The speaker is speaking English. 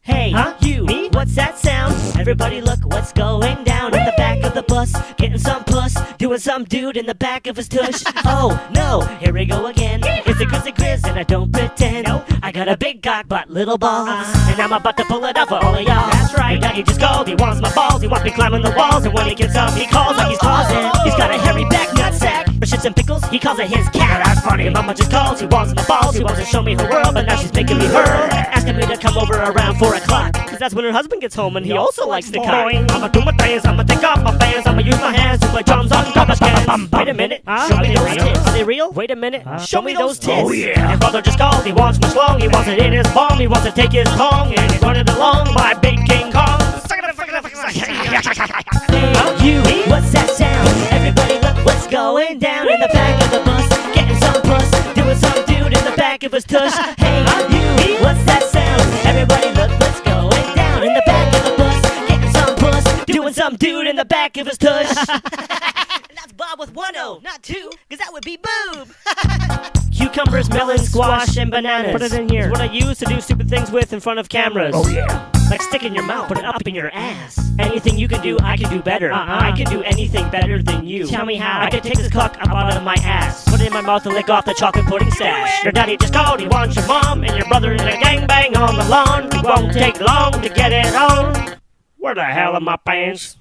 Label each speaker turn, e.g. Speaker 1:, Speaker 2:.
Speaker 1: Hey, you, me? What's that sound? Everybody look what's going down in the back of the bus. Getting some puss, doing some dude in the back of his tush. Oh no, here we go again. It's a grizzly grizz and I don't pretend. I got a big cock but little balls, and I'm about to pull it out for all of y'all. That's right, your daddy just called, he wants my balls. He wants me climbing the walls, and when he gets up he calls like he's pausing. He's got a hairy back nutsack, for shits and pickles he calls it his cat. That's funny, mama just calls, he wants my balls. He wants to show me her world, but now she's making me her, asking me to come over around 4 o'clock, cause that's when her husband gets home and he also likes to cock. I'ma do my things, I'ma take off my pants, I'ma use my hands to play drums on garbage cans. Wait a minute, show me those tits. Are they real? Wait a minute, show me those tits. Oh yeah. His brother just called, he wants my schlong, he wants it in his palm, he wants to take his tongue and he's running along my big King Kong. Hey, you, what's that sound? Everybody look what's going down in the back of the bus. Getting some puss, doing some dude in the back of his tush. Hey, you, what's that sound? Everybody look what's going down in the back of the bus. Getting some puss, doing some dude in the back of his tush. That's Bob with 1 O, not 2, cause that would be boob. Cucumbers, melons, squash, and bananas. Put it in here. It's what I use to do stupid things with in front of cameras. Oh yeah. Like stick in your mouth, put it up in your ass. Anything you can do, I can do better. I can do anything better than you. Tell me how. I can take this cock up out of my ass, put it in my mouth and lick off the chocolate pudding stash. Your daddy just called, he wants your mom, and your brother in a gangbang on the lawn. It won't take long to get it on. Where the hell are my pants?